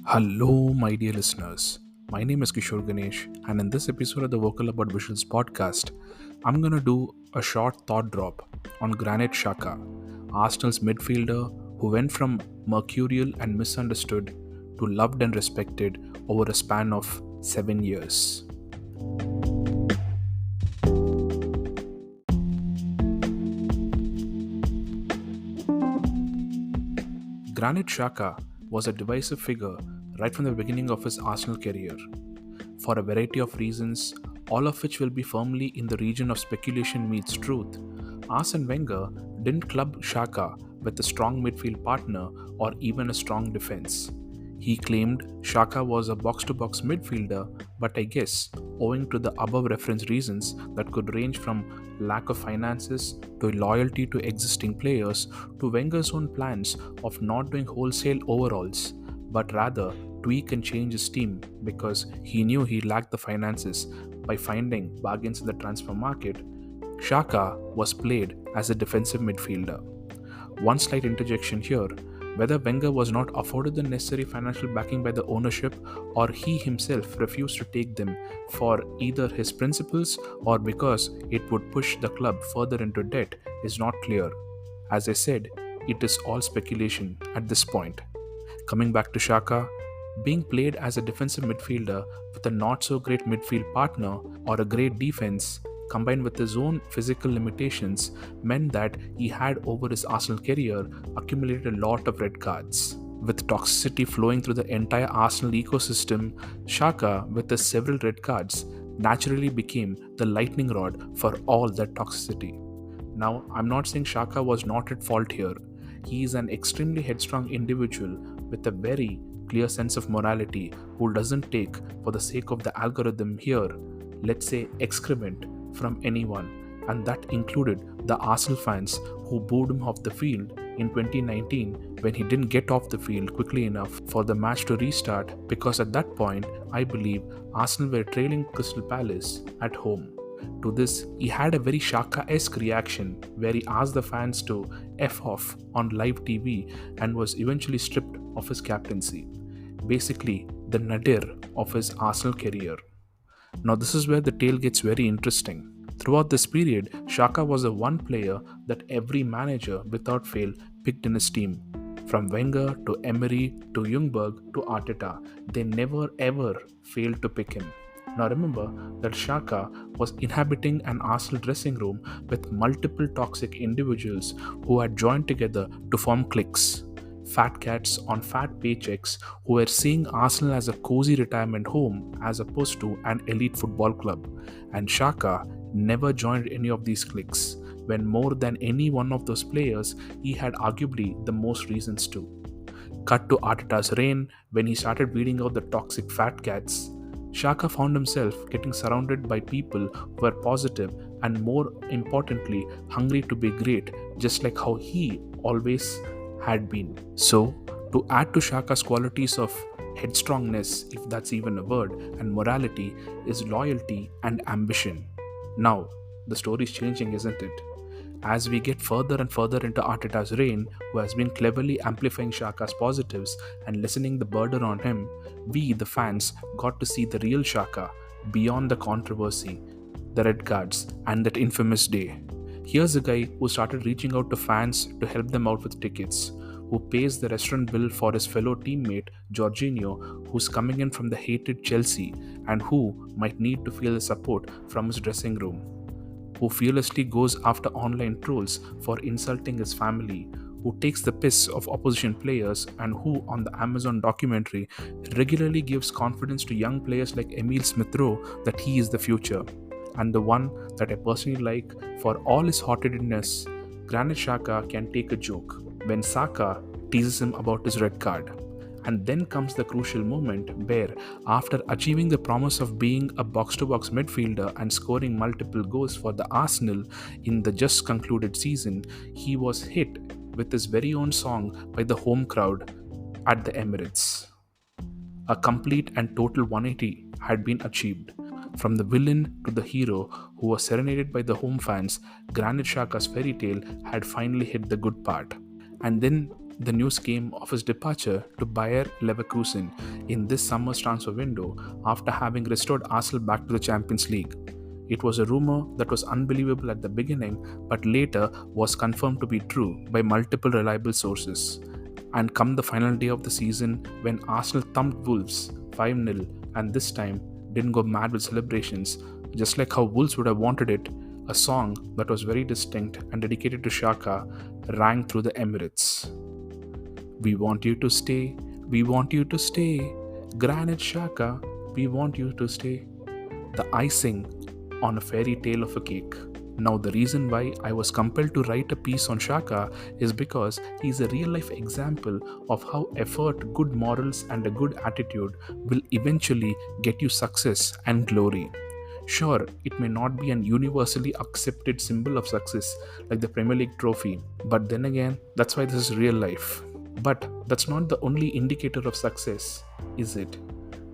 Hello, my dear listeners. My name is Kishore Ganesh, and in this episode of the Vocal About Visuals podcast, I'm gonna do a short thought drop on Granit Xhaka, Arsenal's midfielder who went from mercurial and misunderstood to loved and respected over a span of 7 years. Granit Xhaka was a divisive figure right from the beginning of his Arsenal career. For a variety of reasons, all of which will be firmly in the region of speculation meets truth, Arsene Wenger didn't club Xhaka with a strong midfield partner or even a strong defense. He claimed Xhaka was a box-to-box midfielder, but I guess, owing to the above referenced reasons that could range from lack of finances to loyalty to existing players to Wenger's own plans of not doing wholesale overhauls, but rather tweak and change his team because he knew he lacked the finances by finding bargains in the transfer market, Xhaka was played as a defensive midfielder. One slight interjection here: whether Wenger was not afforded the necessary financial backing by the ownership or he himself refused to take them for either his principles or because it would push the club further into debt is not clear. As I said, it is all speculation at this point. Coming back to Xhaka, being played as a defensive midfielder with a not so great midfield partner or a great defense combined with his own physical limitations meant that he had over his Arsenal career accumulated a lot of red cards. With toxicity flowing through the entire Arsenal ecosystem, Xhaka, with his several red cards, naturally became the lightning rod for all that toxicity. Now, I'm not saying Xhaka was not at fault here. He is an extremely headstrong individual with a very clear sense of morality who doesn't take, for the sake of the algorithm here, let's say excrement from anyone, and that included the Arsenal fans who booed him off the field in 2019 when he didn't get off the field quickly enough for the match to restart because at that point, I believe Arsenal were trailing Crystal Palace at home. To this, he had a very Shaka-esque reaction where he asked the fans to F off on live TV and was eventually stripped of his captaincy. Basically, the nadir of his Arsenal career. Now, this is where the tale gets very interesting. Throughout this period, Xhaka was the one player that every manager without fail picked in his team. From Wenger to Emery to Ljungberg to Arteta, they never ever failed to pick him. Now remember that Xhaka was inhabiting an Arsenal dressing room with multiple toxic individuals who had joined together to form cliques. Fat cats on fat paychecks who were seeing Arsenal as a cozy retirement home as opposed to an elite football club. And Xhaka never joined any of these cliques, when more than any one of those players he had arguably the most reasons to. Cut to Arteta's reign when he started weeding out the toxic fat cats. Xhaka found himself getting surrounded by people who were positive and, more importantly, hungry to be great, just like how he always had been. So, to add to Xhaka's qualities of headstrongness, if that's even a word, and morality, is loyalty and ambition. Now, the story is changing, isn't it? As we get further and further into Arteta's reign, who has been cleverly amplifying Xhaka's positives and lessening the burden on him, we, the fans, got to see the real Xhaka beyond the controversy, the red cards, and that infamous day. Here's a guy who started reaching out to fans to help them out with tickets, who pays the restaurant bill for his fellow teammate Jorginho, who's coming in from the hated Chelsea and who might need to feel the support from his dressing room, who fearlessly goes after online trolls for insulting his family, who takes the piss of opposition players, and who, on the Amazon documentary, regularly gives confidence to young players like Emil Smith-Rowe that he is the future. And the one that I personally like, for all his hot-headedness, Granit Xhaka can take a joke when Saka teases him about his red card. And then comes the crucial moment where, after achieving the promise of being a box-to-box midfielder and scoring multiple goals for the Arsenal in the just concluded season, he was hit with his very own song by the home crowd at the Emirates. A complete and total 180 had been achieved. From the villain to the hero who was serenaded by the home fans, Granit Xhaka's fairy tale had finally hit the good part. And then The news came of his departure to Bayer Leverkusen in this summer's transfer window after having restored Arsenal back to the Champions League. It was a rumor that was unbelievable at the beginning but later was confirmed to be true by multiple reliable sources. And come the final day of the season when Arsenal thumped Wolves 5-0 and this time didn't go mad with celebrations, just like how Wolves would have wanted it, a song that was very distinct and dedicated to Xhaka rang through the Emirates. We want you to stay, we want you to stay, Granit Xhaka, we want you to stay. The icing on a fairy tale of a cake. Now, the reason why I was compelled to write a piece on Xhaka is because he's a real life example of how effort, good morals, and a good attitude will eventually get you success and glory. Sure, it may not be an universally accepted symbol of success like the Premier League trophy, but then again, that's why this is real life. But that's not the only indicator of success, is it?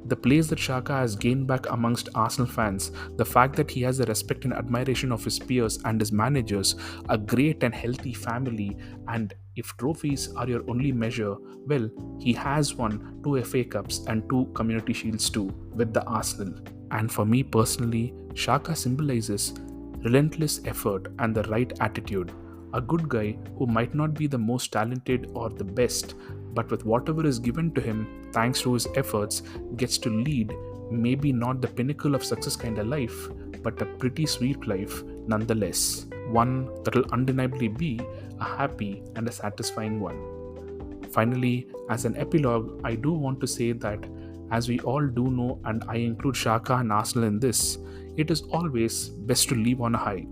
The place that Xhaka has gained back amongst Arsenal fans, the fact that he has the respect and admiration of his peers and his managers, a great and healthy family, and if trophies are your only measure, well, he has won 2 FA Cups and 2 Community Shields too with the Arsenal. And for me personally, Xhaka symbolizes relentless effort and the right attitude. A good guy who might not be the most talented or the best, but with whatever is given to him, thanks to his efforts, gets to lead maybe not the pinnacle of success kind of life, but a pretty sweet life nonetheless. One that will undeniably be a happy and a satisfying one. Finally, as an epilogue, I do want to say that as we all do know, and I include Xhaka and Arsenal in this, it is always best to leave on a high.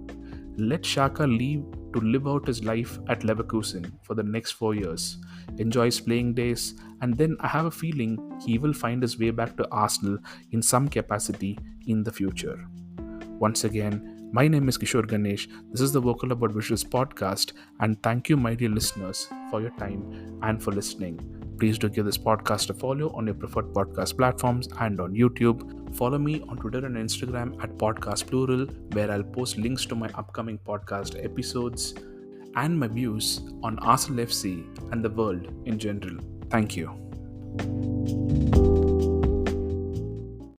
Let Xhaka leave to live out his life at Leverkusen for the next 4 years, enjoy his playing days, and then I have a feeling he will find his way back to Arsenal in some capacity in the future. Once again, my name is Kishore Ganesh. This is the Vocal About Visuals podcast, and thank you, my dear listeners, for your time and for listening. Please do give this podcast a follow on your preferred podcast platforms and on YouTube. Follow me on Twitter and Instagram at Podcast Plural, where I'll post links to my upcoming podcast episodes and my views on Arsenal FC and the world in general. Thank you.